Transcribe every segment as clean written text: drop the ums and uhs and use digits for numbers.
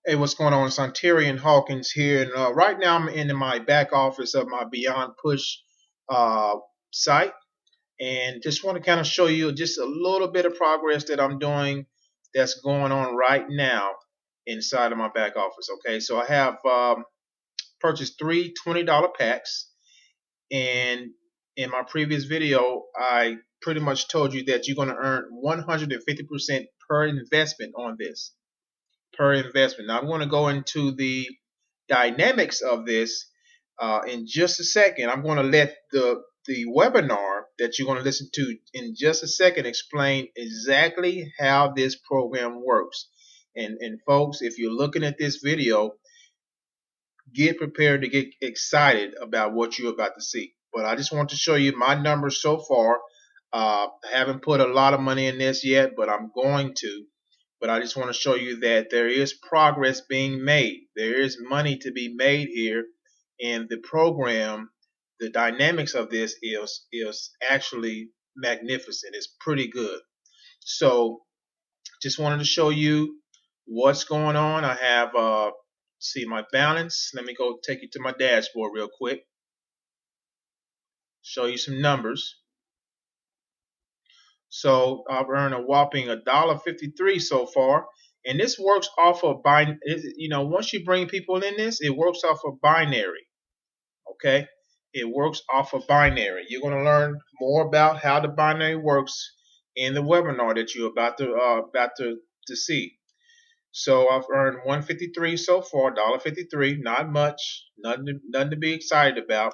Hey, what's going on? It's Ontarian Hawkins here, and right now I'm in my back office of my Beonpush uh, site, and just want to kind of show you just a little bit of progress that I'm doing that's going on right now inside of my back office. Okay, so I have purchased three $20 packs, and in my previous video, I pretty much told you that you're going to earn 150% per investment on this. Per investment. Now I'm going to go into the dynamics of this in just a second. I'm going to let the webinar that you're going to listen to in just a second explain exactly how this program works. And folks, if you're looking at this video, get prepared to get excited about what you're about to see. But I just want to show you my numbers so far. I haven't put a lot of money in this yet, but I'm going to. But I just want to show you that there is progress being made. There is money to be made here, and the program, the dynamics of this is actually magnificent. It's pretty good. So just wanted to show you what's going on. I have see my balance. Let me go take you to my dashboard real quick. Show you some numbers. So I've earned a whopping $1.53 so far, and this works off of once you bring people in this, it works off of binary. Okay, it works off of binary. You're going to learn more about how the binary works in the webinar that you're about to see. So I've earned 153 so far, $1.53, not much, nothing to be excited about,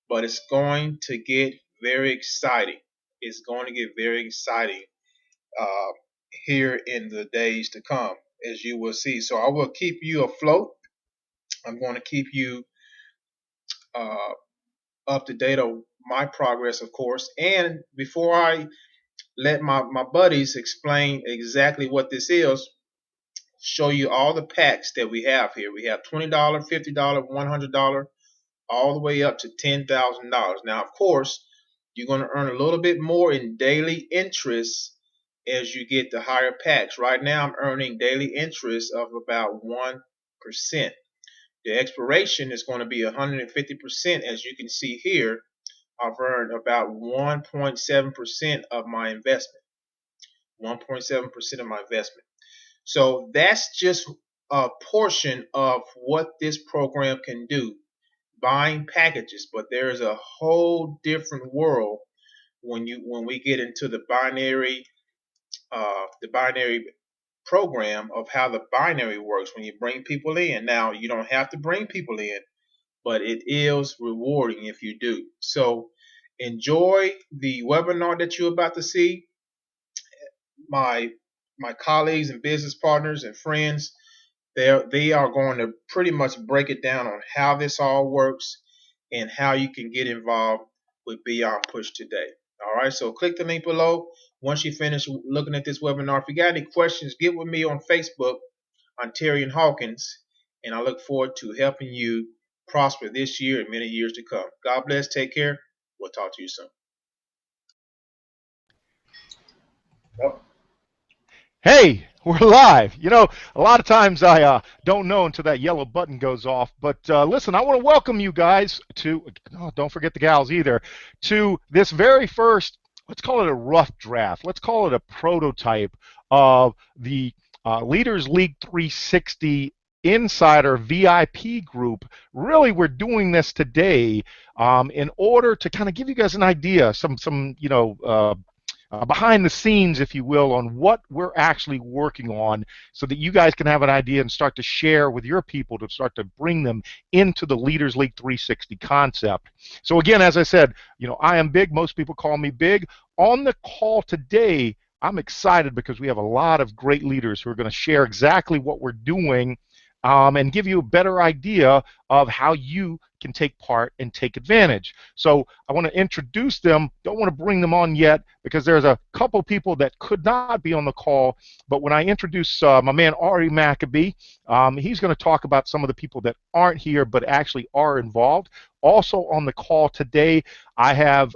but it's going to get very exciting. It's going to get very exciting uh, here in the days to come, as you will see. So I will keep you afloat. I'm going to keep you uh, up to date on my progress, of course. And before I let my buddies explain exactly what this is, show you all the packs that we have here. We have $20, $50, $100, all the way up to $10,000. Now, of course, you're going to earn a little bit more in daily interest as you get the higher packs. Right now, I'm earning daily interest of about 1%. The expiration is going to be 150%. As you can see here, I've earned about 1.7% of my investment. 1.7% of my investment. So that's just a portion of what this program can do, buying packages. But there's a whole different world when we get into the binary program of how the binary works when you bring people in. Now you don't have to bring people in, but it is rewarding if you do. So enjoy the webinar that you're about to see. My colleagues and business partners and friends, they are going to pretty much break it down on how this all works and how you can get involved with Beonpush today. All right, so click the link below once you finish looking at this webinar. If you got any questions, get with me on Facebook, Ontarian Hawkins, and I look forward to helping you prosper this year and many years to come. God bless. Take care. We'll talk to you soon. Yep. Hey, we're live. You know, a lot of times I don't know until that yellow button goes off. But listen, I want to welcome you guys to, don't forget the gals either, to this very first, let's call it a rough draft. Let's call it a prototype of the Leaders League 360 Insider VIP group. Really, we're doing this today in order to kind of give you guys an idea, some behind the scenes, if you will, on what we're actually working on so that you guys can have an idea and start to share with your people to start to bring them into the Leaders League 360 concept. So again, as I said, I am big. Most people call me big. On the call today, I'm excited because we have a lot of great leaders who are going to share exactly what we're doing and give you a better idea of how you can take part and take advantage. So I want to introduce them. Don't want to bring them on yet because there's a couple people that could not be on the call. But when I introduce my man Ari Maccabee, he's going to talk about some of the people that aren't here but actually are involved. Also on the call today, I have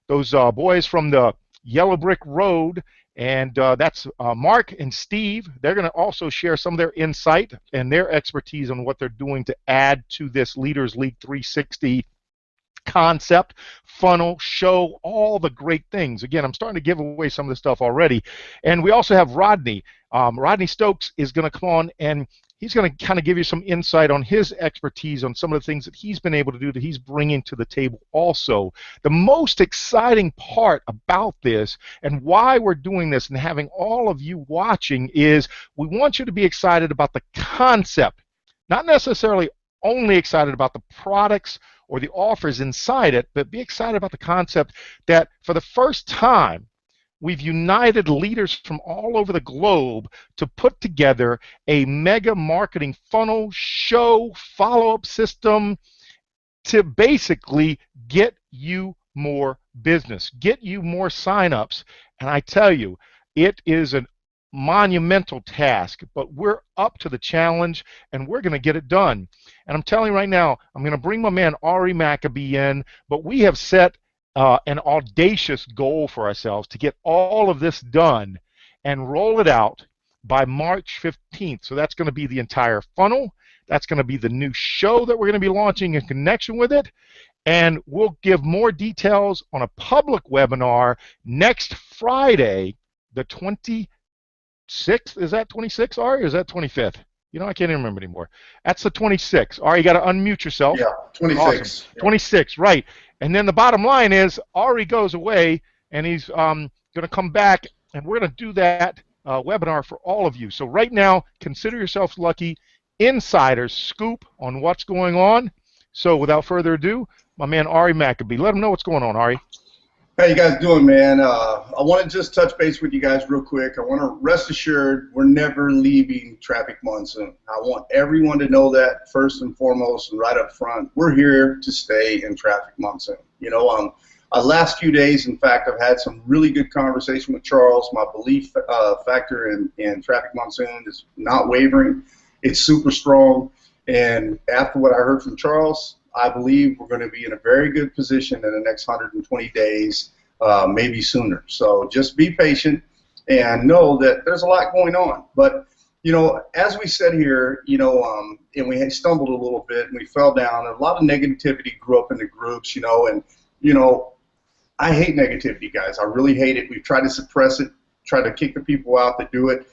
those boys from the Yellow Brick Road, And that's Mark and Steve. They're going to also share some of their insight and their expertise on what they're doing to add to this Leaders League 360 concept, funnel, show, all the great things. Again, I'm starting to give away some of this stuff already. And we also have Rodney. Rodney Stokes is going to come on, and he's going to kind of give you some insight on his expertise on some of the things that he's been able to do that he's bringing to the table also. The most exciting part about this and why we're doing this and having all of you watching is we want you to be excited about the concept, not necessarily only excited about the products or the offers inside it, but be excited about the concept that for the first time, we've united leaders from all over the globe to put together a mega marketing funnel, show, follow-up system to basically get you more business, get you more signups. And I tell you, it is a monumental task, but we're up to the challenge and we're going to get it done. And I'm telling you right now, I'm going to bring my man Ari Maccabee in, but we have set an audacious goal for ourselves to get all of this done and roll it out by March 15th. So that's going to be the entire funnel. That's going to be the new show that we're going to be launching in connection with it. And we'll give more details on a public webinar next Friday, the 26th. Is that 26th, Ari, or is that 25th? You know, I can't even remember anymore. That's the 26th. Ari, you got to unmute yourself. Yeah, 26. Awesome. Yeah. 26, right. And then the bottom line is Ari goes away, and he's going to come back, and we're going to do that webinar for all of you. So right now, consider yourselves lucky. Insiders scoop on what's going on. So without further ado, my man Ari Maccabee. Let him know what's going on, Ari. How you guys doing, man? I want to just touch base with you guys real quick. I want to rest assured we're never leaving Traffic Monsoon. I want everyone to know that first and foremost and right up front. We're here to stay in Traffic Monsoon. You know, last few days, in fact, I've had some really good conversation with Charles. My belief factor in Traffic Monsoon is not wavering. It's super strong. And after what I heard from Charles, I believe we're going to be in a very good position in the next 120 days, maybe sooner. So just be patient and know that there's a lot going on. But, you know, as we said here, you know, and we had stumbled a little bit and we fell down. A lot of negativity grew up in the groups, you know, and, you know, I hate negativity, guys. I really hate it. We've tried to suppress it, tried to kick the people out that do it.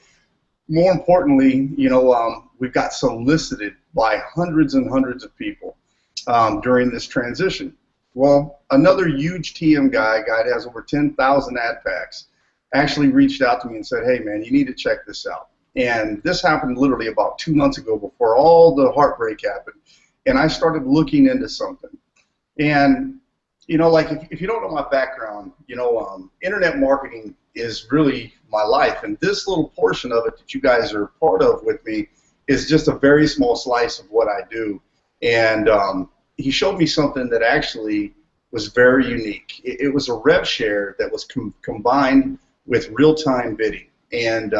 More importantly, you know, we've got solicited by hundreds and hundreds of people during this transition. Well, another huge TM guy that has over 10,000 ad packs, actually reached out to me and said, hey, man, you need to check this out. And this happened literally about 2 months ago before all the heartbreak happened. And I started looking into something. And, you know, like if you don't know my background, you know, internet marketing is really my life. And this little portion of it that you guys are part of with me is just a very small slice of what I do. And he showed me something that actually was very unique. It was a rev share that was combined with real-time bidding. And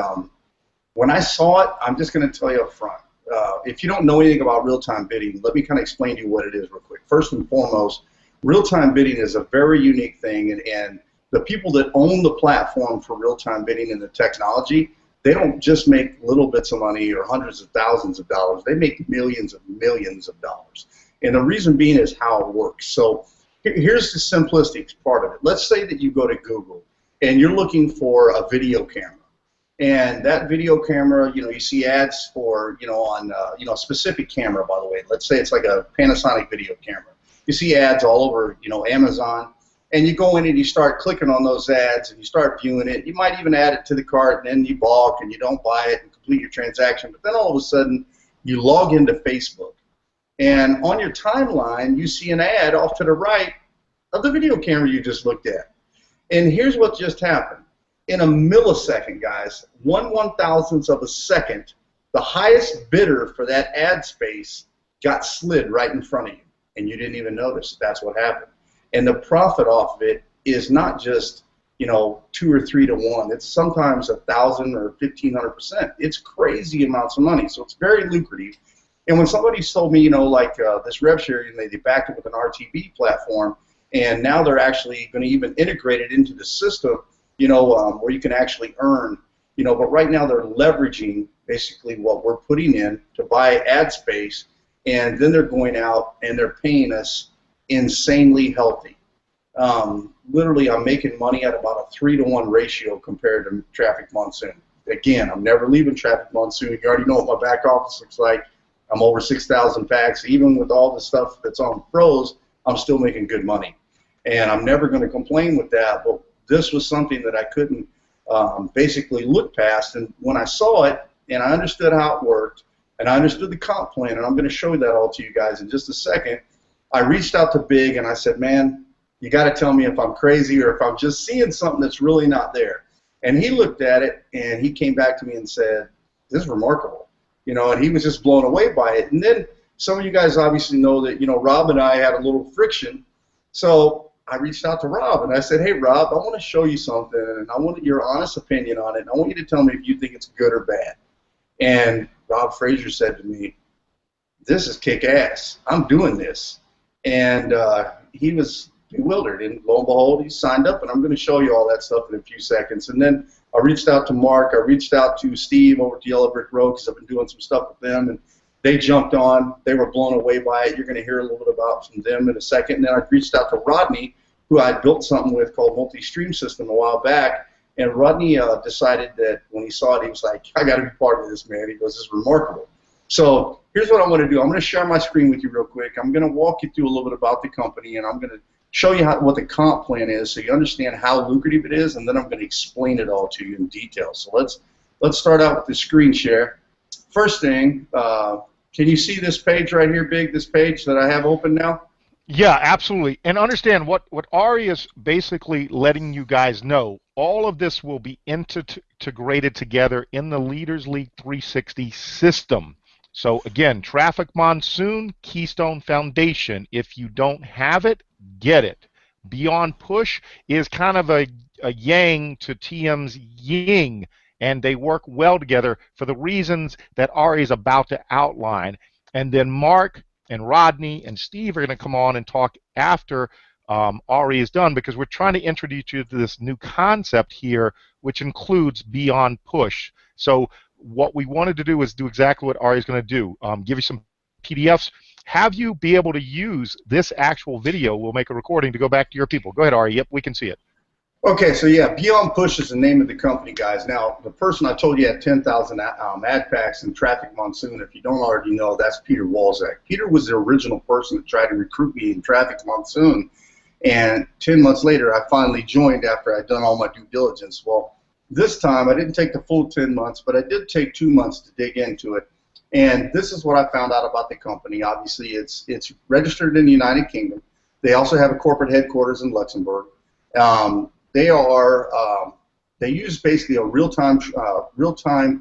when I saw it, I'm just going to tell you up front. If you don't know anything about real-time bidding, let me kind of explain to you what it is real quick. First and foremost, real-time bidding is a very unique thing, and the people that own the platform for real-time bidding and the technology, they don't just make little bits of money or hundreds of thousands of dollars. They make millions of dollars. And the reason being is how it works. So here's the simplistic part of it. Let's say that you go to Google and you're looking for a video camera. And that video camera, you know, you see ads for, you know, on, you know, a specific camera, by the way. Let's say it's like a Panasonic video camera. You see ads all over, you know, Amazon. And you go in and you start clicking on those ads and you start viewing it. You might even add it to the cart, and then you balk and you don't buy it and complete your transaction. But then all of a sudden, you log into Facebook. And on your timeline, you see an ad off to the right of the video camera you just looked at. And here's what just happened. In a millisecond, guys, 1/1000th of a second, the highest bidder for that ad space got slid right in front of you. And you didn't even notice. That's what happened. And the profit off of it is not just, you know, 2 or 3 to 1. It's sometimes 1,000 or 1,500%. It's crazy amounts of money. So it's very lucrative. And when somebody's told me, you know, like this rev share, you know, they backed it with an RTB platform, and now they're actually going to even integrate it into the system. where you can actually earn, but right now they're leveraging basically what we're putting in to buy ad space, and then they're going out and they're paying us insanely healthy. Literally, I'm making money at about a 3-to-1 ratio compared to Traffic Monsoon. Again, I'm never leaving Traffic Monsoon. You already know what my back office looks like. I'm over 6,000 packs. Even with all the stuff that's on pros, I'm still making good money. And I'm never going to complain with that. But this was something that I couldn't basically look past. And when I saw it and I understood how it worked and I understood the comp plan, and I'm going to show that all to you guys in just a second, I reached out to Big and I said, man, you got to tell me if I'm crazy or if I'm just seeing something that's really not there. And he looked at it and he came back to me and said, this is remarkable. And he was just blown away by it. And then some of you guys obviously know that, Rob and I had a little friction. So I reached out to Rob and I said, hey, Rob, I want to show you something and I want your honest opinion on it. And I want you to tell me if you think it's good or bad. And Rob Frazier said to me, this is kick-ass. I'm doing this. And he was bewildered, and lo and behold, he signed up, and I'm going to show you all that stuff in a few seconds. And then I reached out to Mark, I reached out to Steve over at Yellow Brick Road because I've been doing some stuff with them, and they jumped on. They were blown away by it. You're going to hear a little bit about from them in a second. And then I reached out to Rodney, who I built something with called Multi-Stream System a while back, and Rodney decided that when he saw it, he was like, I got to be part of this, man. He goes, this is remarkable. So here's what I want to do. I'm going to share my screen with you real quick. I'm going to walk you through a little bit about the company, and I'm going to show you what the comp plan is so you understand how lucrative it is, and then I'm going to explain it all to you in detail. So let's start out with the screen share. First thing, can you see this page right here, Big, this page that I have open now? Yeah, absolutely. And understand what Ari is basically letting you guys know, all of this will be integrated together in the Leaders League 360 system. So again, Traffic Monsoon, Keystone Foundation. If you don't have it, get it. Beonpush is kind of a yang to TM's yin, and they work well together for the reasons that Ari is about to outline. And then Mark and Rodney and Steve are going to come on and talk after Ari is done, because we're trying to introduce you to this new concept here, which includes Beonpush. So what we wanted to do is do exactly what Ari is going to do, give you some PDFs, have you be able to use this actual video. We'll make a recording to go back to your people. Go ahead, Ari. Yep, we can see it. Okay, so yeah, Beonpush is the name of the company, guys. Now, the person I told you had 10,000 ad packs in Traffic Monsoon, if you don't already know, that's Peter Walczak. Peter was the original person that tried to recruit me in Traffic Monsoon, and 10 months later, I finally joined after I'd done all my due diligence. Well, this time, I didn't take the full 10 months, but I did take 2 months to dig into it. And this is what I found out about the company. Obviously, it's registered in the United Kingdom. They also have a corporate headquarters in Luxembourg. They use basically a real-time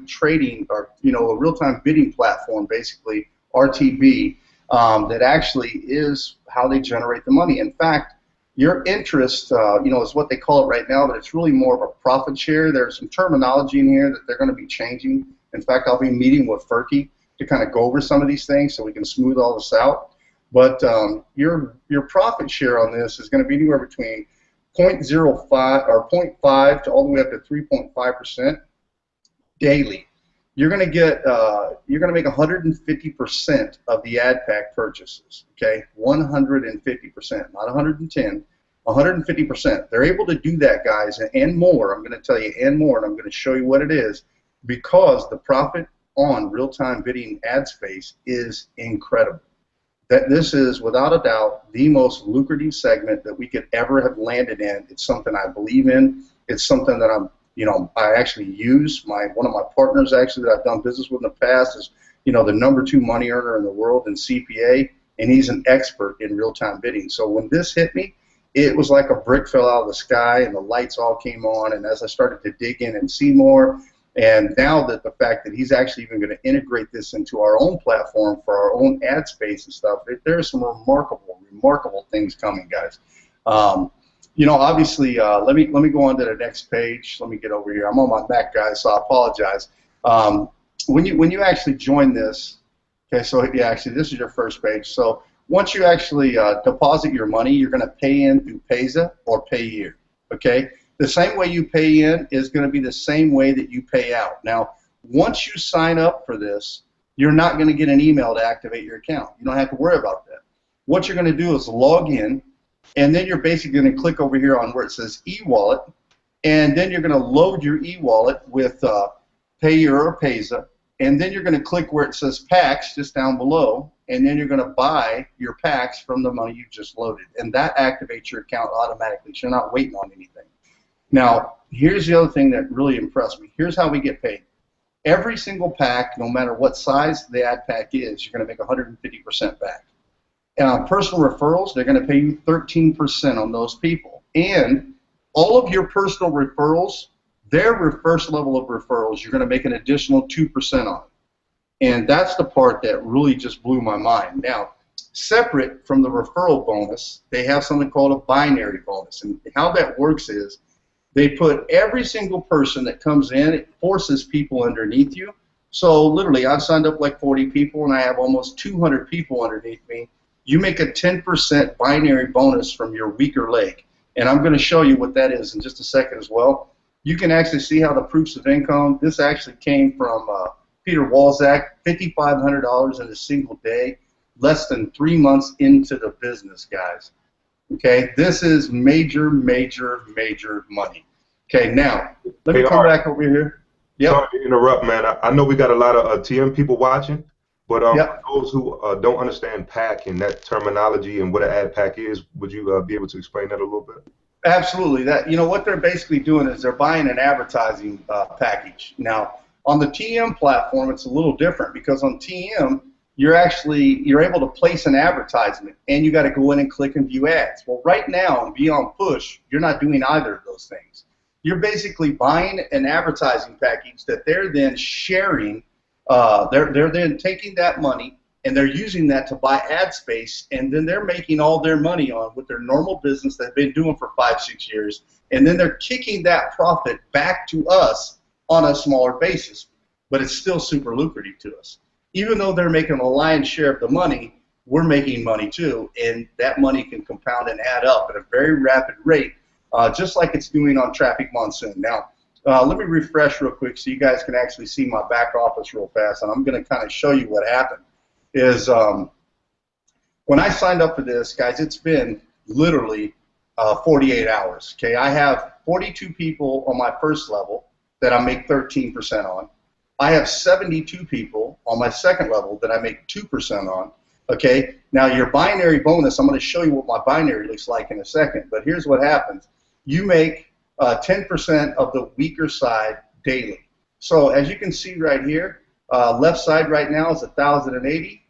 trading, or a real-time bidding platform, basically RTB, that actually is how they generate the money. In fact, your interest, is what they call it right now, but it's really more of a profit share. There's some terminology in here that they're going to be changing. In fact, I'll be meeting with Ferky to kind of go over some of these things so we can smooth all this out. But your profit share on this is going to be anywhere between 0.05 or 0.5 to all the way up to 3.5% daily. You're going to get make 150% of the ad pack purchases. Okay, 150%, not 110, 150%. They're able to do that, guys, and more. I'm going to tell you and more, and I'm going to show you what it is, because the profit on real-time bidding ad space is incredible. That this is, without a doubt, the most lucrative segment that we could ever have landed in. It's something I believe in. It's something that I actually use. One of my partners actually that I've done business with in the past is, the #2 money earner in the world in CPA, and he's an expert in real-time bidding. So when this hit me, it was like a brick fell out of the sky, and the lights all came on. And as I started to dig in and see more, and now that the fact that he's actually even going to integrate this into our own platform for our own ad space and stuff, there's some remarkable things coming, guys. Obviously, let me go on to the next page. Let me get over here. I'm on my Mac, guys, so I apologize. When you actually join this, okay, so yeah, actually this is your first page. So once you actually deposit your money, you're going to pay in through Payza or Payeer, okay? The same way you pay in is going to be the same way that you pay out. Now, once you sign up for this, you're not going to get an email to activate your account. You don't have to worry about that. What you're going to do is log in, and then you're basically going to click over here on where it says e-wallet, and then you're going to load your e-wallet with Payeer or Payza, and then you're going to click where it says packs just down below, and then you're going to buy your packs from the money you just loaded, and that activates your account automatically, so you're not waiting on anything. Now, here's the other thing that really impressed me. Here's how we get paid. Every single pack, no matter what size the ad pack is, you're going to make 150% back. And on personal referrals, they're going to pay you 13% on those people. And all of your personal referrals, their first level of referrals, you're going to make an additional 2% on. And that's the part that really just blew my mind. Now, separate from the referral bonus, they have something called a binary bonus. And how that works is they put every single person that comes in, it forces people underneath you. So literally, I've signed up like 40 people, and I have almost 200 people underneath me. You make a 10% binary bonus from your weaker leg. And I'm going to show you what that is in just a second as well. You can actually see how the proofs of income, this actually came from Peter Walzak, $5,500 in a single day, less than 3 months into the business, guys. Okay, this is major, major, major money. Okay, now, let me come back over here. Yep. Sorry to interrupt, man. I know we got a lot of TM people watching, but yep. for those who don't understand pack and that terminology and what an ad pack is, would you be able to explain that a little bit? Absolutely. That, you know, what they're basically doing is they're buying an advertising package. Now, on the TM platform, it's a little different because on TM, you're able to place an advertisement, and you got to go in and click and view ads. Well, right now on Beonpush, you're not doing either of those things. You're basically buying an advertising package that they're then sharing. They're then taking that money and they're using that to buy ad space, and then they're making all their money on with their normal business they've been doing for 5-6 years, and then they're kicking that profit back to us on a smaller basis, but it's still super lucrative to us. Even though they're making a lion's share of the money, we're making money too, and that money can compound and add up at a very rapid rate, just like it's doing on Traffic Monsoon. Now, let me refresh real quick so you guys can actually see my back office real fast, and I'm going to kind of show you what happened. Is when I signed up for this, guys, it's been literally 48 hours. Okay, I have 42 people on my first level that I make 13% on. I have 72 people on my second level that I make 2% on. Okay, now your binary bonus, I'm going to show you what my binary looks like in a second, but here's what happens. You make 10% of the weaker side daily. So as you can see right here, left side right now is 1,080.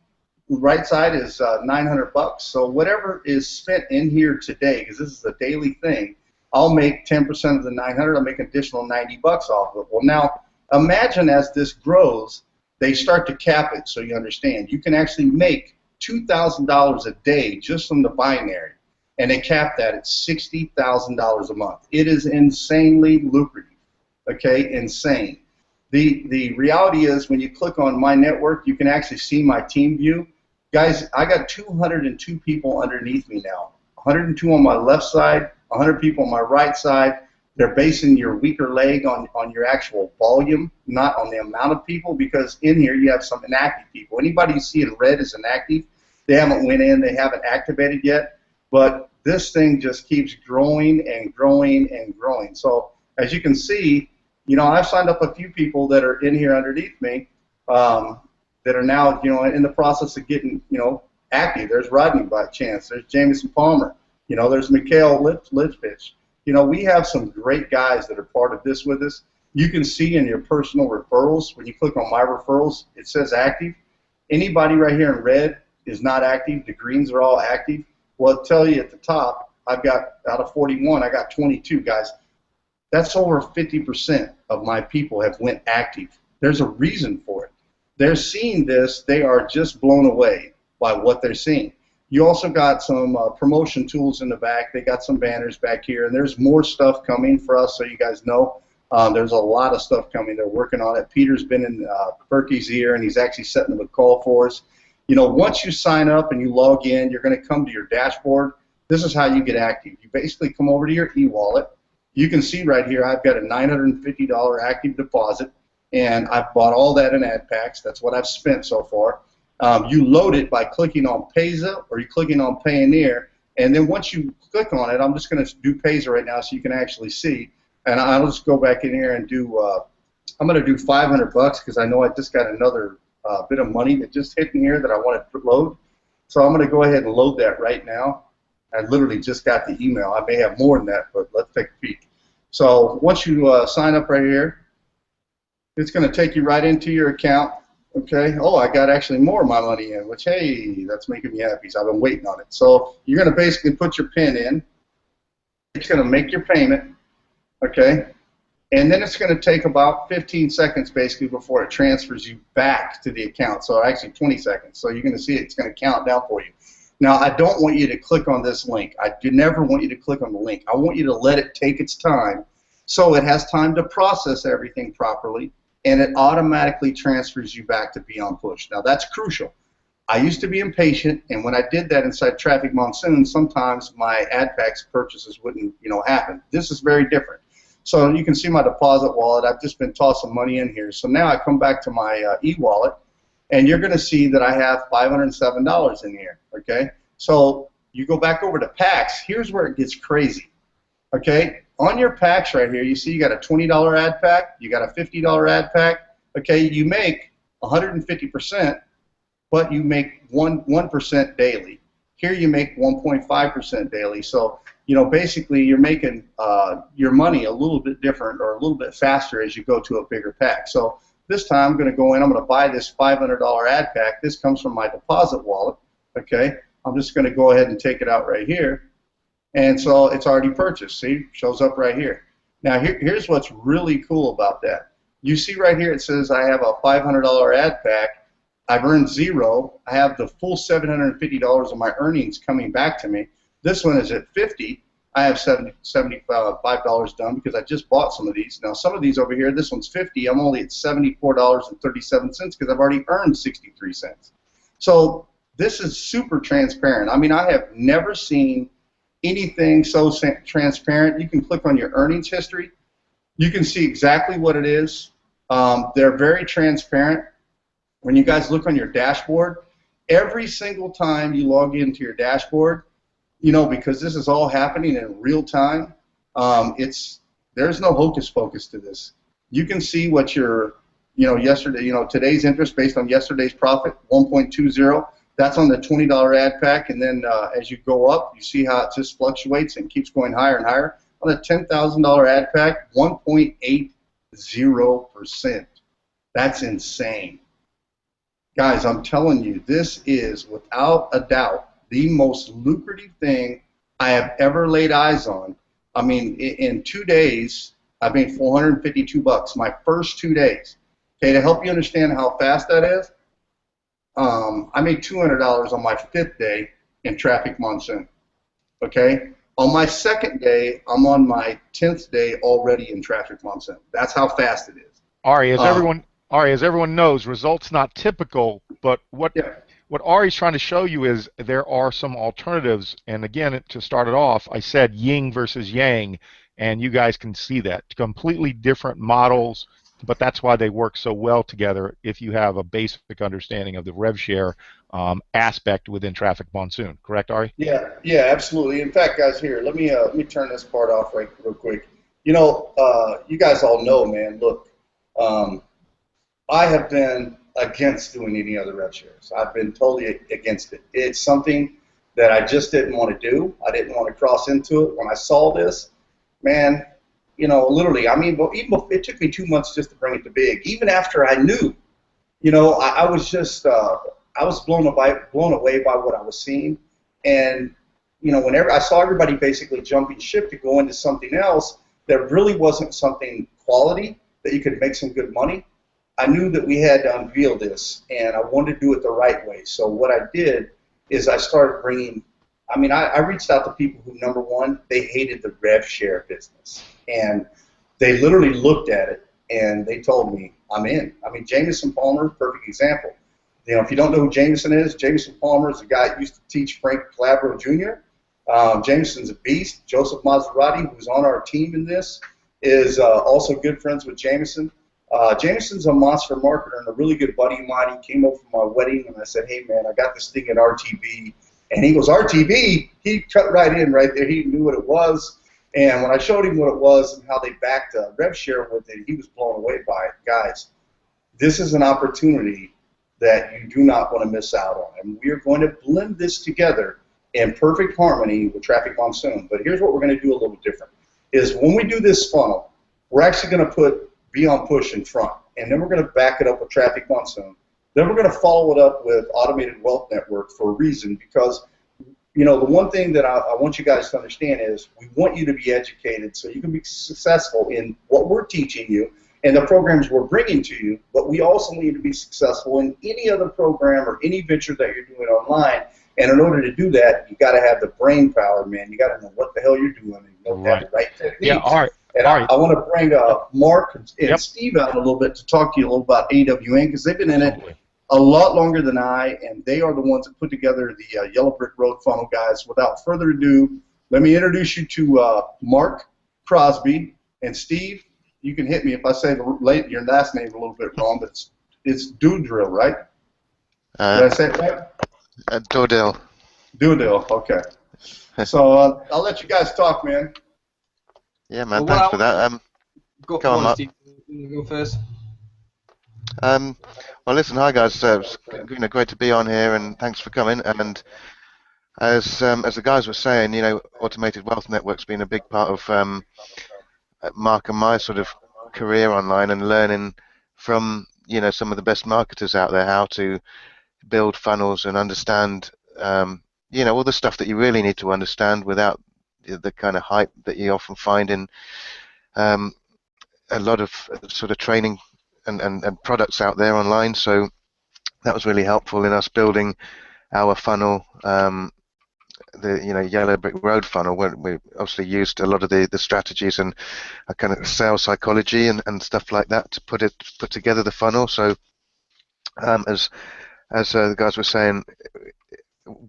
Right side is $900. So whatever is spent in here today, because this is a daily thing, I'll make 10% of the 900. I'll make an additional $90 off of it. Well, now imagine as this grows, they start to cap it. So you understand, you can actually make $2,000 a day just from the binary, and they cap that at $60,000 a month. It is insanely lucrative. Okay, insane. The reality is when you click on my network, you can actually see my team view. Guys, I got 202 people underneath me now. 102 on my left side, 100 people on my right side. They're basing your weaker leg on your actual volume, not on the amount of people, because in here you have some inactive people. Anybody you see in red is inactive. They haven't went in, they haven't activated yet, but this thing just keeps growing and growing and growing. So as you can see, you know, I've signed up a few people that are in here underneath me that are now, you know, in the process of getting, you know, active. There's Rodney by chance. There's Jamison Palmer. You know, there's Mikhail Lipfitch. You know, we have some great guys that are part of this with us. You can see in your personal referrals, when you click on my referrals, it says active. Anybody right here in red is not active. The greens are all active. Well, I'll tell you at the top, I've got, out of 41, I got 22 guys. That's over 50% of my people have went active. There's a reason for it. They're seeing this. They are just blown away by what they're seeing. You also got some promotion tools in the back. They got some banners back here, and there's more stuff coming for us, so you guys know. There's a lot of stuff coming. They're working on it. Peter's been in Berkey's ear, and he's actually setting up a call for us. You know, once you sign up and you log in, you're going to come to your dashboard. This is how you get active. You basically come over to your e-wallet. You can see right here I've got a $950 active deposit, and I've bought all that in ad packs. That's what I've spent so far. You load it by clicking on Payza or you're clicking on Payoneer, and then once you click on it, I'm just going to do Payza right now so you can actually see. And I'll just go back in here and do. I'm going to do $500 because I know I just got another bit of money that just hit in here that I want to load. So I'm going to go ahead and load that right now. I literally just got the email. I may have more than that, but let's take a peek. So once you sign up right here, it's going to take you right into your account. Okay. Oh, I got actually more of my money in, which, hey, that's making me happy. So I've been waiting on it. So you're going to basically put your PIN in. It's going to make your payment. Okay. And then it's going to take about 15 seconds basically before it transfers you back to the account. So actually 20 seconds. So you're going to see it's going to count down for you. Now, I don't want you to click on this link. I do never want you to click on the link. I want you to let it take its time so it has time to process everything properly, and it automatically transfers you back to Beonpush. Now, that's crucial. I used to be impatient, and when I did that inside Traffic Monsoon, sometimes my ad packs purchases wouldn't, happen. This is very different. So you can see my deposit wallet. I've just been tossing money in here. So now I come back to my e-wallet, and you're going to see that I have $507 in here, okay? So you go back over to packs. Here's where it gets crazy, okay? On your packs right here, you see you got a $20 ad pack, you got a $50 ad pack, okay? You make 150%, but you make 1% daily. Here you make 1.5% daily. So, basically you're making your money a little bit different or a little bit faster as you go to a bigger pack. So this time I'm going to go in, I'm going to buy this $500 ad pack. This comes from my deposit wallet, okay? I'm just going to go ahead and take it out right here. And so it's already purchased, see? Shows up right here. Now here's what's really cool about that. You see right here it says I have a $500 ad pack. I've earned $0. I have the full $750 of my earnings coming back to me. This one is at $50. I have $75 done because I just bought some of these. Now some of these over here, this one's $50. I'm only at $74.37 because I've already earned 63 cents. So this is super transparent. I mean, I have never seen anything so transparent. You can click on your earnings history. You can see exactly what it is. They're very transparent. When you guys look on your dashboard, every single time you log into your dashboard, because this is all happening in real time, there's no hocus pocus to this. You can see what your, today's interest based on yesterday's profit, 1.20. That's on the $20 ad pack, and then as you go up, you see how it just fluctuates and keeps going higher and higher. On the $10,000 ad pack, 1.80%. That's insane. Guys, I'm telling you, this is without a doubt the most lucrative thing I have ever laid eyes on. I mean, in 2 days, I made $452, my first 2 days. Okay, to help you understand how fast that is, I made $200 on my 5th day in Traffic Monsoon. Okay, on my 2nd day, I'm on my 10th day already in Traffic Monsoon. That's how fast it is. Ari, as everyone knows, results not typical, but what Ari's trying to show you is there are some alternatives. And again, to start it off, I said yin versus yang, and you guys can see that. Completely different models, but that's why they work so well together if you have a basic understanding of the rev share aspect within Traffic Monsoon. Correct, Ari? Yeah, absolutely. In fact, guys, here, let me turn this part off real quick. You guys all know, man, look, I have been against doing any other rev shares. I've been totally against it. It's something that I just didn't want to do. I didn't want to cross into it. When I saw this, man, literally, I mean, even it took me 2 months just to bring it to big. Even after I knew, I was just, I was blown away by what I was seeing. And, whenever I saw everybody basically jumping ship to go into something else that really wasn't something quality that you could make some good money, I knew that we had to unveil this, and I wanted to do it the right way. So what I did is I started bringing, I reached out to people who, number one, they hated the rev share business. And they literally looked at it, and they told me, I'm in. Jameson Palmer, perfect example. If you don't know who Jameson is Palmer is the guy who used to teach Frank Calabro Jr. Jameson's a beast. Joseph Maserati, who's on our team in this, is also good friends with Jameson. Jameson's a monster marketer and a really good buddy of mine. He came over for my wedding, and I said, hey, man, I got this thing at RTB. And he goes, RTB? He cut right in right there. He knew what it was. And when I showed him what it was and how they backed RevShare with it, he was blown away by it. Guys, this is an opportunity that you do not want to miss out on. And we are going to blend this together in perfect harmony with Traffic Monsoon. But here's what we're going to do a little different, is when we do this funnel, we're actually going to put Beonpush in front, and then we're going to back it up with Traffic Monsoon. Then we're going to follow it up with Automated Wealth Network for a reason, because you know, the one thing that I want you guys to understand is we want you to be educated so you can be successful in what we're teaching you and the programs we're bringing to you, but we also need to be successful in any other program or any venture that you're doing online. And in order to do that, you got to have the brain power, man. You got to know what the hell you're doing and you know, have the right techniques. Yeah, all right. And I want to bring Mark and Steve out a little bit to talk to you a little about AWN, because they've been in it a lot longer than I, and they are the ones that put together the Yellow Brick Road funnel, guys. Without further ado, let me introduce you to Mark Crosby. And Steve, you can hit me if I say your last name a little bit wrong, but it's Doodrill, right? Did I say it right? Doodle. Doodle, okay. So I'll let you guys talk, man. Yeah, man, thanks for that. Go on, Mark. Steve. Go first. Well, listen, hi guys. It's great to be on here, and thanks for coming. And as the guys were saying, you know, Automated Wealth Network's been a big part of Mark and my sort of career online, and learning from, you know, some of the best marketers out there how to build funnels and understand, you know, all the stuff that you really need to understand without the kind of hype that you often find in a lot of sort of training and products out there online. So that was really helpful in us building our funnel, the Yellow Brick Road funnel, where we obviously used a lot of the strategies and a kind of sales psychology and stuff like that to put together the funnel. So as the guys were saying,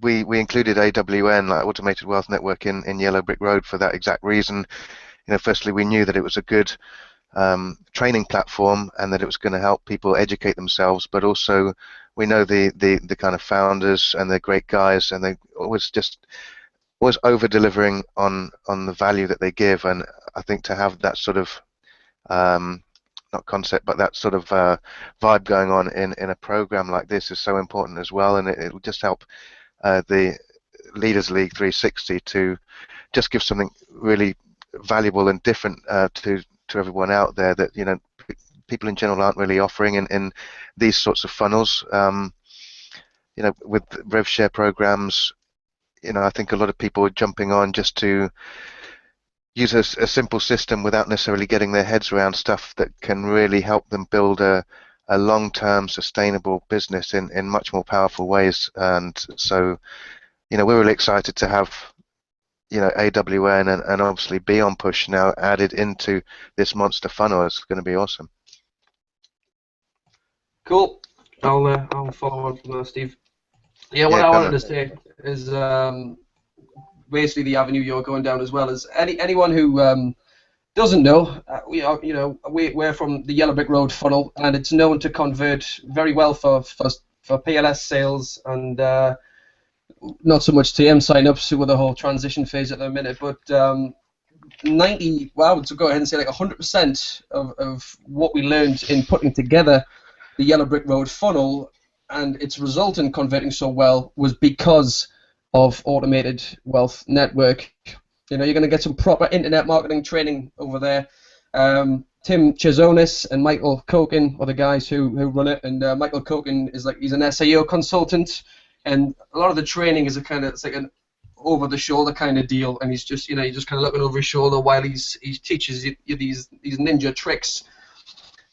we included AWN, like Automated Wealth Network, in Yellow Brick Road for that exact reason. You know, firstly, we knew that it was a good training platform and that it was going to help people educate themselves, but also we know the kind of founders, and they're great guys, and they always over delivering on the value that they give. And I think to have that sort of not concept, but that sort of vibe going on in a program like this is so important as well, and it will just help the Leaders League 360 to just give something really valuable and different to everyone out there that, you know, people in general aren't really offering in these sorts of funnels. You know, with RevShare programs, you know, I think a lot of people are jumping on just to use a simple system without necessarily getting their heads around stuff that can really help them build a long-term sustainable business in much more powerful ways. And so, you know, we're really excited to have, you know, AWN and obviously Beonpush now added into this monster funnel. It's going to be awesome. Cool. I'll follow on from that, Steve. Yeah, what I wanted to say is basically the avenue you're going down as well. As anyone who doesn't know, we are, you know, we're from the Yellow Brick Road funnel, and it's known to convert very well for PLS sales and not so much TM sign-ups with the whole transition phase at the minute, but 90, well, to go ahead and say like 100% of what we learned in putting together the Yellow Brick Road funnel and its result in converting so well was because of Automated Wealth Network. You know, you're going to get some proper internet marketing training over there. Tim Chesonis and Michael Koken are the guys who run it, and Michael Koken is he's an SEO consultant, and a lot of the training is it's like an over-the-shoulder kind of deal, and he's just, you know, you're just kind of looking over his shoulder while he teaches you these ninja tricks.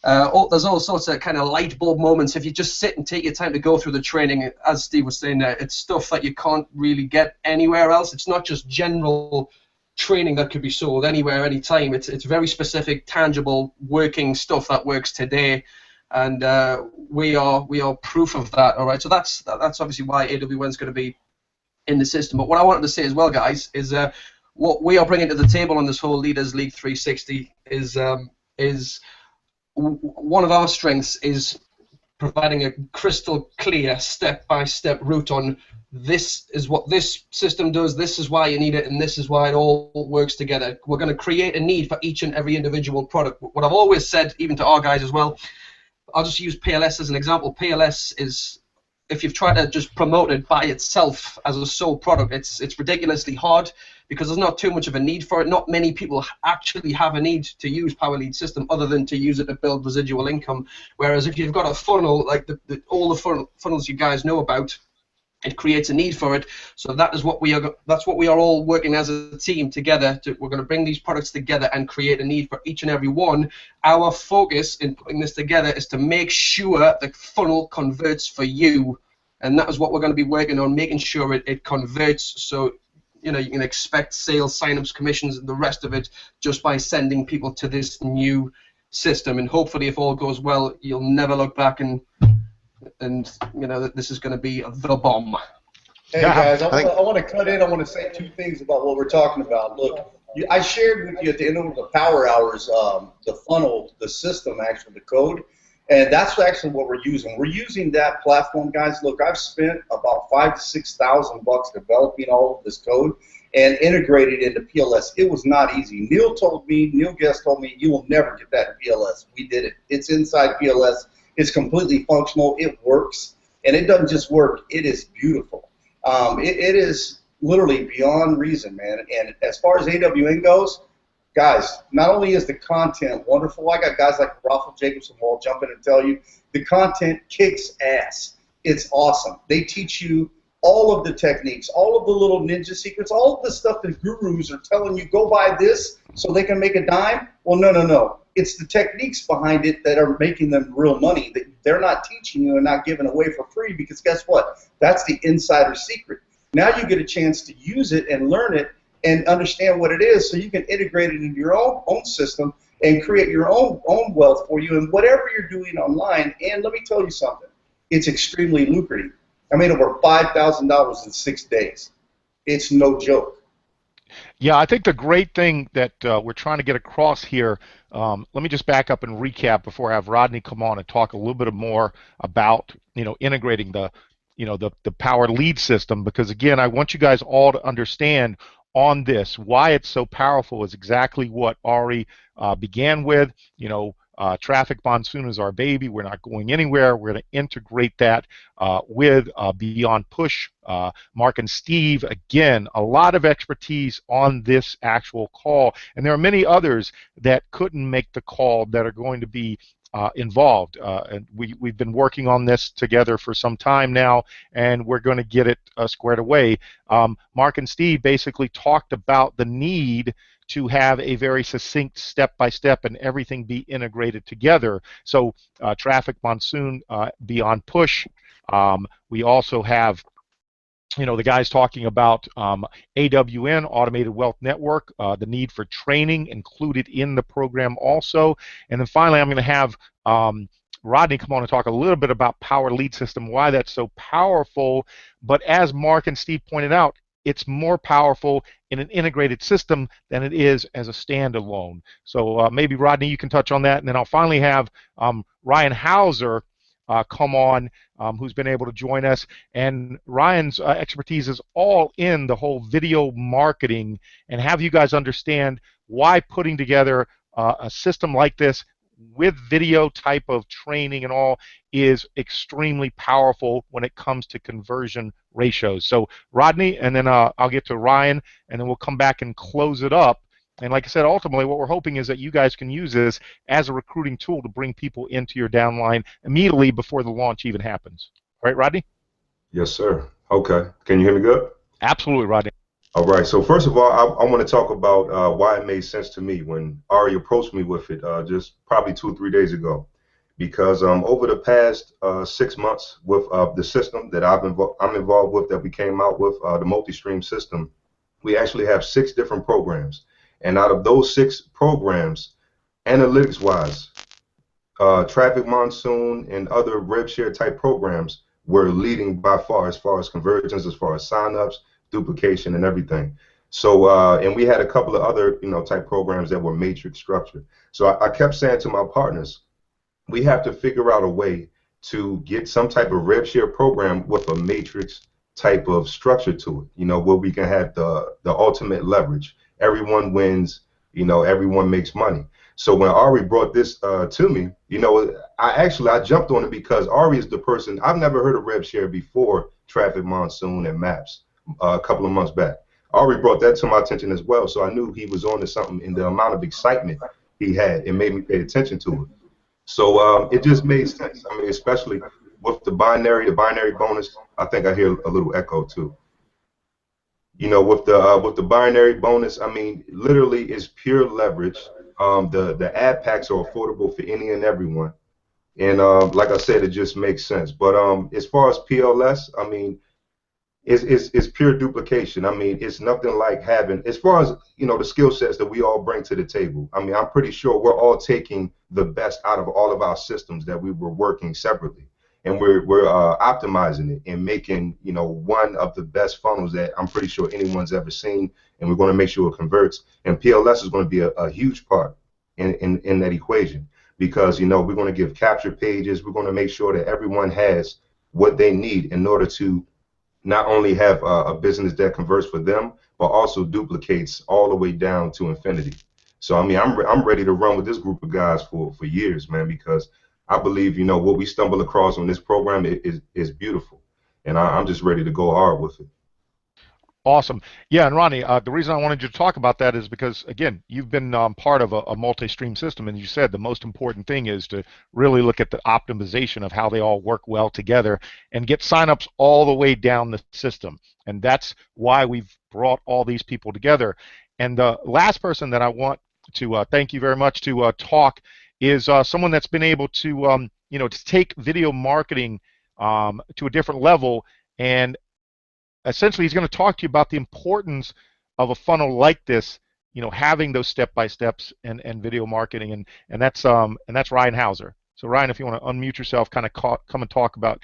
There's all sorts of kind of light bulb moments if you just sit and take your time to go through the training. As Steve was saying there, it's stuff that you can't really get anywhere else. It's not just general training that could be sold anywhere, anytime. It's very specific, tangible, working stuff that works today, and we are proof of that. All right, so that's obviously why AWN is going to be in the system. But what I wanted to say as well, guys, is what we are bringing to the table on this whole Leaders League 360 is one of our strengths is providing a crystal clear step-by-step route on this is what this system does, this is why you need it, and this is why it all works together. We're going to create a need for each and every individual product. What I've always said, even to our guys as well, I'll just use PLS as an example. PLS is, if you've tried to just promote it by itself as a sole product, it's ridiculously hard because there's not too much of a need for it. Not many people actually have a need to use Power Lead System other than to use it to build residual income. Whereas if you've got a funnel, like all the funnels you guys know about, it creates a need for it. So that's what we are all working as a team together. We're going to bring these products together and create a need for each and every one. Our focus in putting this together is to make sure the funnel converts for you. And that is what we're going to be working on, making sure it converts, so you can expect sales, sign-ups, commissions, and the rest of it just by sending people to this new system. And hopefully, if all goes well, you'll never look back and this is going to be the bomb. Hey guys, I want to cut in. I want to say two things about what we're talking about. Look, I shared with you at the end of the power hours the funnel, the system, actually the code, and that's actually what we're using. We're using that platform, guys. Look, I've spent about $5,000 to $6,000 developing all of this code and integrated into PLS. It was not easy. Neil Guest told me, you will never get that in PLS. We did it. It's inside PLS. It's completely functional. It works, and it doesn't just work. It is beautiful. It is literally beyond reason, man. And as far as AWN goes, guys, not only is the content wonderful, I got guys like Raffle Jacobson who will jump in and tell you the content kicks ass. It's awesome. They teach you all of the techniques, all of the little ninja secrets, all of the stuff that gurus are telling you, go buy this so they can make a dime. Well, no. It's the techniques behind it that are making them real money that they're not teaching you and not giving away for free, because guess what? That's the insider secret. Now you get a chance to use it and learn it and understand what it is, so you can integrate it into your own system and create your own wealth for you and whatever you're doing online. And let me tell you something, it's extremely lucrative. I made over $5,000 in 6 days. It's no joke. Yeah, I think the great thing that we're trying to get across here, let me just back up and recap before I have Rodney come on and talk a little bit more about integrating the Power Lead System, because again, I want you guys all to understand on this why it's so powerful is exactly what Ari began with. Traffic Monsoon is our baby. We're not going anywhere. We're going to integrate that with Beonpush. Mark and Steve, again, a lot of expertise on this actual call. And there are many others that couldn't make the call that are going to be involved. And we've been working on this together for some time now, and we're going to get it squared away. Mark and Steve basically talked about the need to have a very succinct step-by-step and everything be integrated together. So Traffic Monsoon, Beonpush. We also have the guys talking about AWN, Automated Wealth Network, the need for training included in the program also. And then finally, I'm going to have Rodney come on and talk a little bit about Power Lead System, why that's so powerful. But as Mark and Steve pointed out, it's more powerful in an integrated system than it is as a standalone. So maybe, Rodney, you can touch on that. And then I'll finally have Ryan Hauser come on, who's been able to join us. And Ryan's expertise is all in the whole video marketing, and have you guys understand why putting together a system like this with video type of training and all is extremely powerful when it comes to conversion ratios. So Rodney, and then I'll get to Ryan, and then we'll come back and close it up. And like I said, ultimately what we're hoping is that you guys can use this as a recruiting tool to bring people into your downline immediately before the launch even happens. All right, Rodney? Yes, sir. Okay. Can you hear me good? Absolutely, Rodney. All right. So first of all, I want to talk about why it made sense to me when Ari approached me with it just probably 2 or 3 days ago. Because over the past 6 months with the system that I'm involved with, that we came out with, the multi-stream system, we actually have 6 different programs. And out of those 6 programs, analytics-wise, Traffic Monsoon and other rev share type programs were leading by far as conversions, as far as signups, duplication, and everything. So, and we had a couple of other, type programs that were matrix structured. So I kept saying to my partners, we have to figure out a way to get some type of rev share program with a matrix type of structure to it, where we can have the ultimate leverage. Everyone wins, everyone makes money. So when Ari brought this to me, I jumped on it because Ari is the person. I've never heard of rev share before Traffic, Monsoon, and Maps a couple of months back. Ari brought that to my attention as well, so I knew he was on to something. In the amount of excitement he had, it made me pay attention to it. So it just made sense. I mean, especially with the binary bonus. I think I hear a little echo too. With the binary bonus, I mean, literally it's pure leverage. The ad packs are affordable for any and everyone, and like I said, it just makes sense. But as far as PLS, I mean, it's pure duplication. I mean, it's nothing like having, as far as the skill sets that we all bring to the table. I mean, I'm pretty sure we're all taking the best out of all of our systems that we were working separately, and we're optimizing it and making one of the best funnels that I'm pretty sure anyone's ever seen, and we're going to make sure it converts. And PLS is going to be a huge part in that equation, because we're going to give capture pages. We're going to make sure that everyone has what they need in order to not only have a business that converts for them, but also duplicates all the way down to infinity. So I mean, I'm ready to run with this group of guys for years, man, because I believe what we stumble across on this program is beautiful, and I'm just ready to go hard with it. Awesome. Yeah, and Ronnie, the reason I wanted you to talk about that is because, again, you've been part of a multi-stream system, and you said the most important thing is to really look at the optimization of how they all work well together and get signups all the way down the system. And that's why we've brought all these people together. And the last person that I want to thank you very much to talk is someone that's been able to, to take video marketing to a different level. And essentially, he's going to talk to you about the importance of a funnel like this, having those step-by-steps and video marketing, and that's Ryan Hauser. So Ryan, if you want to unmute yourself, kind of come and talk about,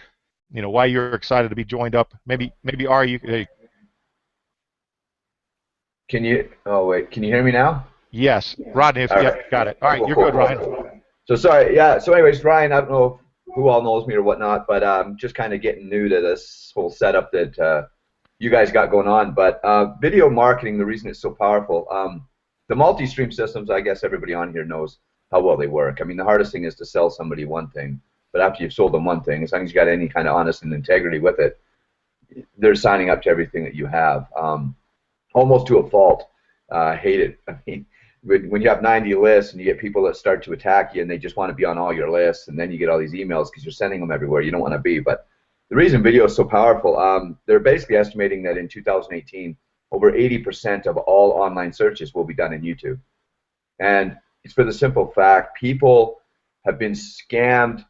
why you're excited to be joined up. Maybe are you? Can you? Oh wait, can you hear me now? Yes, Rodney. Got it. All right, you're good, Ryan. So sorry. Yeah. So anyways, Ryan, I don't know who all knows me or whatnot, but I'm just kind of getting new to this whole setup that you guys got going on. But video marketing, the reason it's so powerful, the multi-stream systems, I guess everybody on here knows how well they work. I mean, the hardest thing is to sell somebody one thing, but after you've sold them one thing, as long as you got any kind of honesty and integrity with it, they're signing up to everything that you have, almost to a fault. Hate it. I mean, when you have 90 lists and you get people that start to attack you and they just want to be on all your lists, and then you get all these emails because you're sending them everywhere you don't want to be. But the reason video is so powerful, they're basically estimating that in 2018, over 80% of all online searches will be done in YouTube. And it's for the simple fact, people have been scammed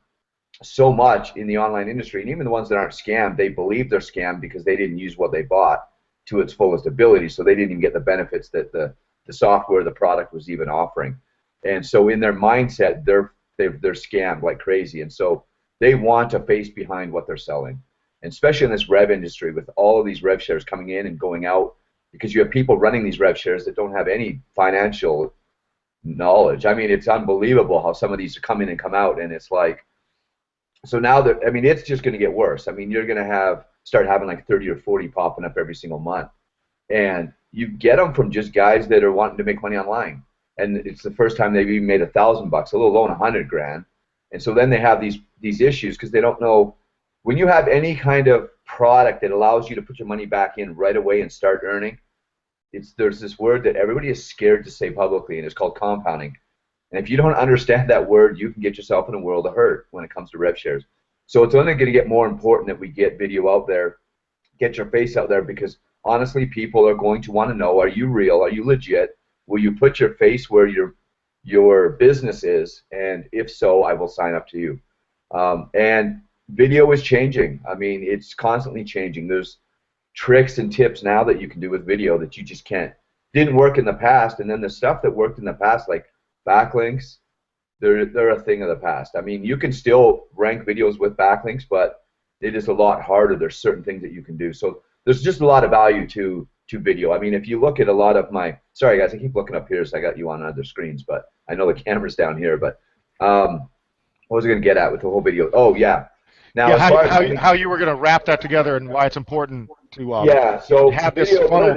so much in the online industry, and even the ones that aren't scammed, they believe they're scammed because they didn't use what they bought to its fullest ability, so they didn't even get the benefits that the software, the product was even offering. And so in their mindset, they're scammed like crazy, and so they want a face behind what they're selling. And especially in this rev industry with all of these rev shares coming in and going out, because you have people running these rev shares that don't have any financial knowledge. I mean, it's unbelievable how some of these come in and come out, and it's like, so now that, I mean, it's just going to get worse. I mean, you're going to start having like 30 or 40 popping up every single month. And you get them from just guys that are wanting to make money online. And it's the first time they've even made $1,000, let alone 100 grand. And so then they have these issues because they don't know. When you have any kind of product that allows you to put your money back in right away and start earning, there's this word that everybody is scared to say publicly, and it's called compounding. And if you don't understand that word, you can get yourself in a world of hurt when it comes to rev shares. So it's only going to get more important that we get video out there, get your face out there, because honestly, people are going to want to know, are you real? Are you legit? Will you put your face where your business is? And if so, I will sign up to you. And video is changing. I mean, it's constantly changing. There's tricks and tips now that you can do with video that you just didn't work in the past. And then the stuff that worked in the past, like backlinks, they're a thing of the past. I mean, you can still rank videos with backlinks, but it is a lot harder. There's certain things that you can do. So there's just a lot of value to video. I mean, if you look at a lot of my, sorry guys, I keep looking up here, so I got you on other screens, but I know the camera's down here. But what was I going to get at with the whole video? Oh yeah. Now, yeah, how you were going to wrap that together and why it's important to so have this video, funnel.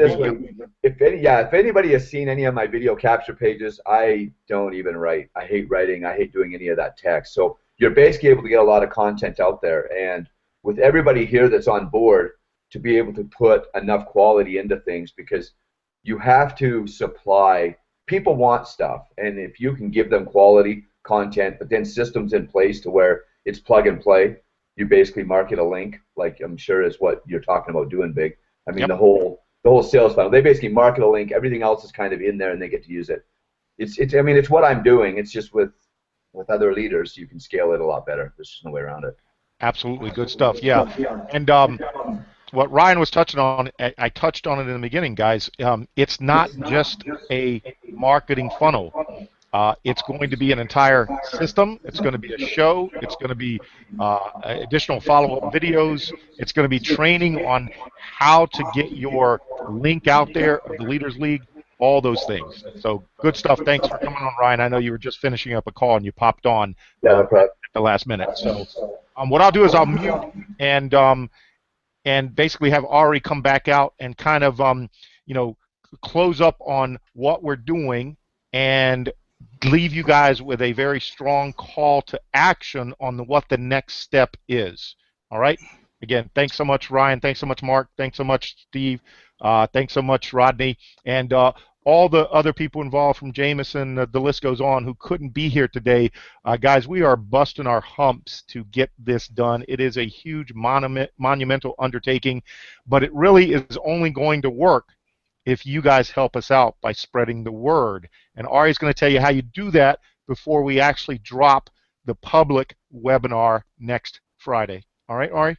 If anybody has seen any of my video capture pages, I don't even write. I hate writing. I hate doing any of that text. So you're basically able to get a lot of content out there, and with everybody here that's on board, to be able to put enough quality into things, because you have to supply. People want stuff, and if you can give them quality content, but then systems in place to where it's plug and play, you basically market a link, like I'm sure is what you're talking about doing, Big. I mean, the whole sales funnel. They basically market a link. Everything else is kind of in there, and they get to use it. I mean, it's what I'm doing. It's just with other leaders, you can scale it a lot better. There's just no way around it. Absolutely, good stuff. Yeah, and what Ryan was touching on, I touched on it in the beginning, guys. It's not just a marketing funnel. It's going to be an entire system. It's going to be a show. It's going to be additional follow-up videos. It's going to be training on how to get your link out there of the Leaders League, all those things. So good stuff. Thanks for coming on, Ryan. I know you were just finishing up a call and you popped on at the last minute. So what I'll do is I'll mute and basically have Ari come back out and kind of close up on what we're doing and leave you guys with a very strong call to action on what the next step is. All right? Again, thanks so much, Ryan. Thanks so much, Mark. Thanks so much, Steve. Thanks so much, Rodney. And all the other people involved, from Jameson, the list goes on, who couldn't be here today. Guys, we are busting our humps to get this done. It is a huge monumental undertaking, but it really is only going to work if you guys help us out by spreading the word. And Ari's going to tell you how you do that before we actually drop the public webinar next Friday. All right, Ari?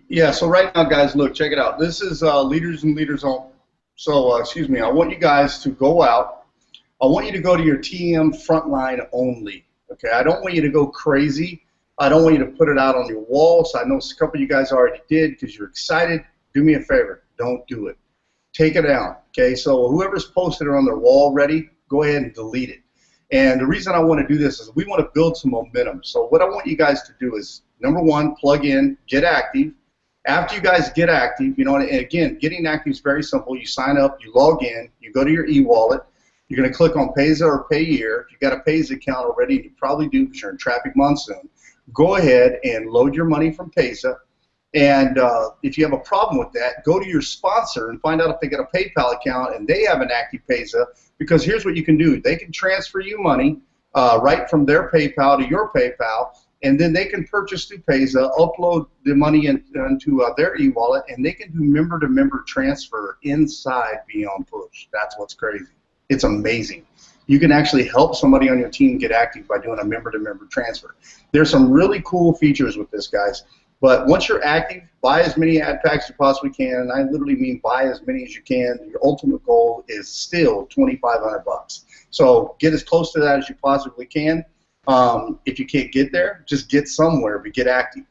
Yeah, so right now, guys, look, check it out. This is Leaders and Leaders On. So, excuse me, I want you guys to go out. I want you to go to your TM frontline only, okay? I don't want you to go crazy. I don't want you to put it out on your walls. I know a couple of you guys already did because you're excited. Do me a favor. Don't do it. Take it down, okay? So whoever's posted it on their wall already, go ahead and delete it. And the reason I want to do this is we want to build some momentum. So what I want you guys to do is, number one, plug in, get active. After you guys get active, and again, getting active is very simple. You sign up, you log in, you go to your e-wallet. You're going to click on Payza or Payeer. If you've got a Payza account already, and you probably do because you're in Traffic Monsoon, go ahead and load your money from Payza. And if you have a problem with that, go to your sponsor and find out if they got a PayPal account and they have an active Payza, because here's what you can do. They can transfer you money right from their PayPal to your PayPal, and then they can purchase through Payza, upload the money into their e-wallet, and they can do member-to-member transfer inside Beonpush. That's what's crazy. It's amazing. You can actually help somebody on your team get active by doing a member-to-member transfer. There's some really cool features with this, guys. But once you're active, buy as many ad packs as you possibly can, and I literally mean buy as many as you can. Your ultimate goal is still $2,500. So get as close to that as you possibly can. If you can't get there, just get somewhere, but get active.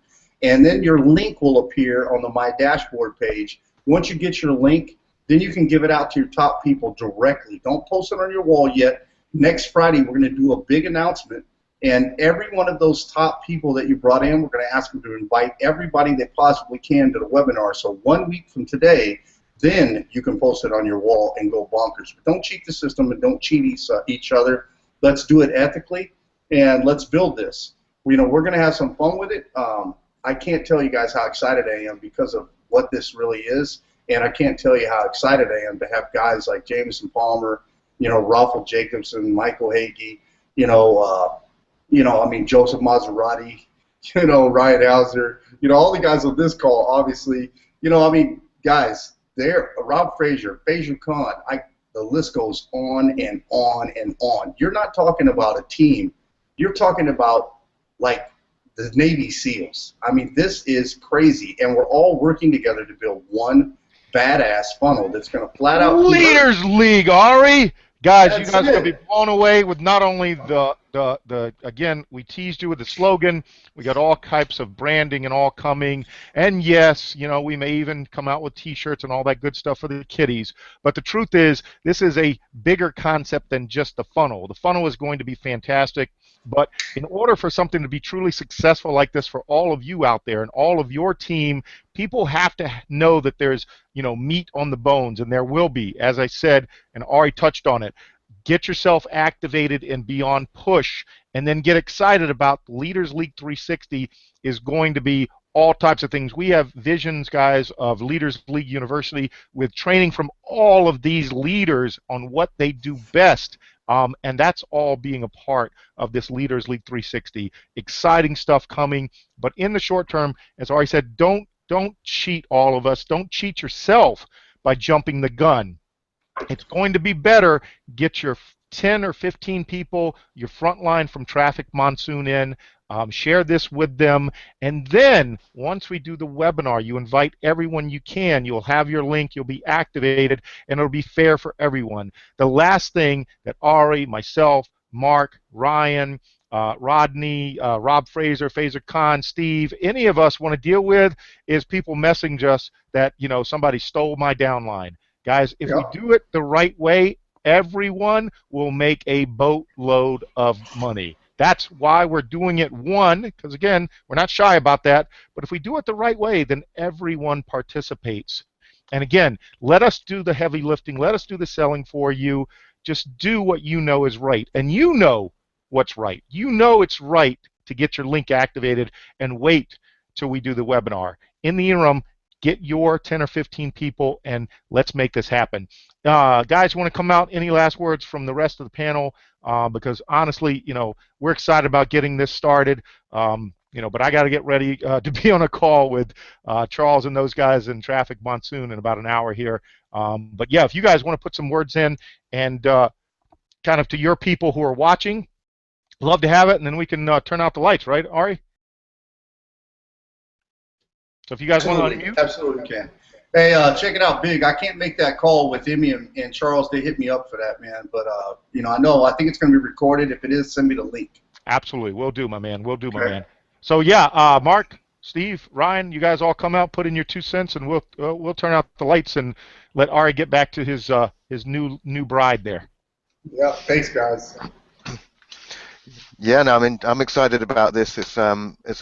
And then your link will appear on the My Dashboard page. Once you get your link, then you can give it out to your top people directly. Don't post it on your wall yet. Next Friday, we're going to do a big announcement, and every one of those top people that you brought in, we're going to ask them to invite everybody they possibly can to the webinar. So 1 week from today, then you can post it on your wall and go bonkers. But don't cheat the system and don't cheat each other. Let's do it ethically. And let's build this. We're going to have some fun with it. I can't tell you guys how excited I am because of what this really is, and I can't tell you how excited I am to have guys like Jameson Palmer, Raffle Jacobson, Michael Hagee, Joseph Maserati, Ryan Hauser, all the guys on this call, obviously, guys, Rob Frazier, Faisal Khan, the list goes on and on and on. You're not talking about a team. You're talking about, like, the Navy SEALs. I mean, this is crazy, and we're all working together to build one badass funnel that's going to flat out... Leaders League, Ari! Guys, you guys are going to be blown away with not only the again, we teased you with the slogan. We got all types of branding and all coming. And yes, you know, we may even come out with T-shirts and all that good stuff for the kiddies. But the truth is, this is a bigger concept than just the funnel. The funnel is going to be fantastic. But in order for something to be truly successful like this for all of you out there and all of your team, people have to know that there's, you know, meat on the bones, and there will be. As I said, and Ari touched on it, get yourself activated in Beonpush, and then get excited about Leaders League 360 is going to be all types of things. We have visions, guys, of Leaders League University with training from all of these leaders on what they do best. And that's all being a part of this Leaders League 360. Exciting stuff coming, but in the short term, as Ari said, don't cheat all of us. Don't cheat yourself by jumping the gun. It's going to be better. Get your 10 or 15 people, your front line from Traffic Monsoon in. Share this with them, and then once we do the webinar, you invite everyone you can. You'll have your link, you'll be activated, and it'll be fair for everyone. The last thing that Ari, myself, Mark, Ryan, Rodney, Rob Fraser, Fazer Khan, Steve, any of us want to deal with is people messaging us that, you know, somebody stole my downline. Guys, if we do it the right way, everyone will make a boatload of money. That's why we're doing it, one, because again, we're not shy about that, but if we do it the right way, then everyone participates. And again, let us do the heavy lifting, let us do the selling for you. Just do what you know is right, and you know what's right. You know it's right to get your link activated and wait till we do the webinar. In the interim, get your 10 or 15 people, and let's make this happen. Guys, want to come out? Any last words from the rest of the panel? Because honestly, you know, we're excited about getting this started. You know, but I got to get ready to be on a call with Charles and those guys in Traffic Monsoon in about an hour here. But yeah, if you guys want to put some words in and kind of to your people who are watching, love to have it, and then we can turn out the lights, right, Ari? So if you guys want to unmute. Absolutely can. Hey, check it out, Big. I can't make that call with Emmy and Charles. They hit me up for that, man. But, you know, I think it's going to be recorded. If it is, send me the link. Absolutely. We'll do, my man. We'll do, my man. So, yeah, Mark, Steve, Ryan, you guys all come out, put in your 2 cents, and we'll turn out the lights and let Ari get back to his new bride there. Yeah, thanks, guys. Yeah, no, I mean, I'm excited about this. It's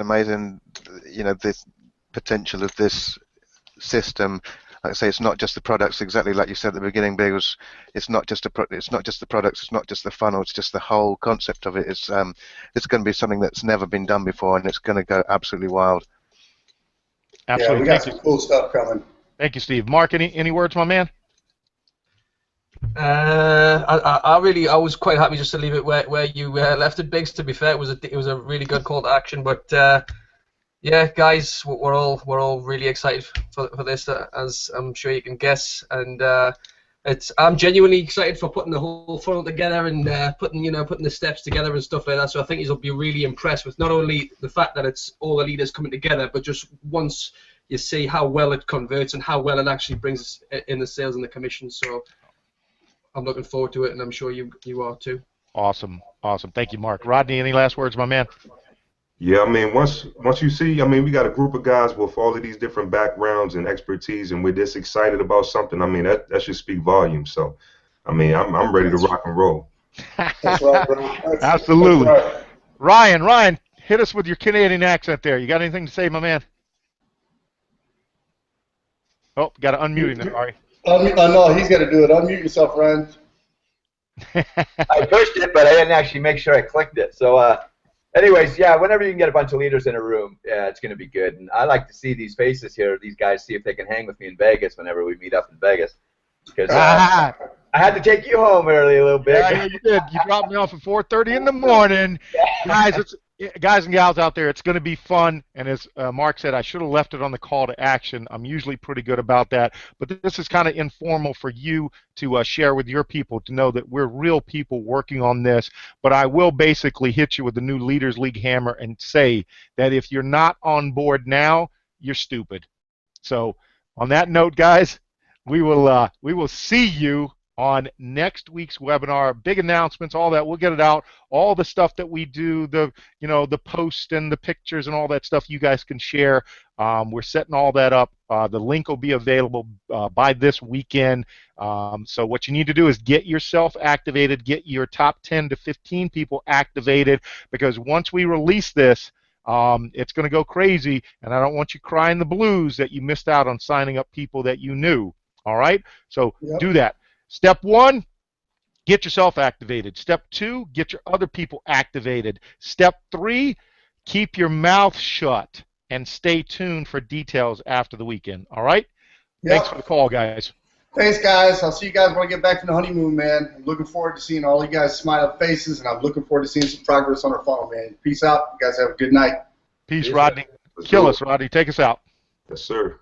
amazing, you know, this potential of this system. Like I say, it's not just the products, exactly like you said at the beginning, Big. It's not just the products, it's not just the funnel, it's just the whole concept of it. It's going to be something that's never been done before, and it's going to go absolutely wild. Absolutely. Yeah, we got some cool stuff coming. Thank you, Steve. Mark, any words, my man? I was quite happy just to leave it where you left it, Biggs. To be fair, it was a really good call to action, but. Yeah, guys, we're all really excited for this, as I'm sure you can guess, and I'm genuinely excited for putting the whole funnel together and putting the steps together and stuff like that. So I think you'll be really impressed with not only the fact that it's all the leaders coming together, but just once you see how well it converts and how well it actually brings in the sales and the commission. So I'm looking forward to it, and I'm sure you are too. Awesome. Thank you, Mark. Rodney, any last words, my man? Yeah, I mean, once you see, I mean, we got a group of guys with all of these different backgrounds and expertise, and we're this excited about something. I mean, that should speak volumes. So, I mean, I'm ready to rock and roll. That's right, bro. Absolutely. That's right. Ryan, hit us with your Canadian accent there. You got anything to say, my man? Oh, got to unmute him, Ari. No, he's got to do it. Unmute yourself, Ryan. I pushed it, but I didn't actually make sure I clicked it. So, anyways, yeah, whenever you can get a bunch of leaders in a room, yeah, it's going to be good. And I like to see these faces here, these guys, see if they can hang with me in Vegas whenever we meet up in Vegas. Because I had to take you home early a little bit. Yeah, you did. You dropped me off at 4:30 in the morning. Guys and gals out there, it's going to be fun. And as Mark said, I should have left it on the call to action. I'm usually pretty good about that. But this is kind of informal for you to share with your people, to know that we're real people working on this. But I will basically hit you with the new Leaders League hammer and say that if you're not on board now, you're stupid. So on that note, guys, we will see you on next week's webinar. Big announcements, all that. We'll get it out. All the stuff that we do, the post and the pictures and all that stuff you guys can share. We're setting all that up. The link will be available by this weekend. So what you need to do is get yourself activated, get your top 10 to 15 people activated, because once we release this, it's going to go crazy, and I don't want you crying the blues that you missed out on signing up people that you knew. All right? So do that. Step 1, get yourself activated. Step 2, get your other people activated. Step 3, keep your mouth shut and stay tuned for details after the weekend. All right? Thanks for the call, guys. Thanks, guys. I'll see you guys when I get back from the honeymoon, man. I'm looking forward to seeing all you guys' smile faces, and I'm looking forward to seeing some progress on our funnel, man. Peace out. You guys have a good night. Peace, Rodney. Kill us, Rodney. Take us out. Yes, sir.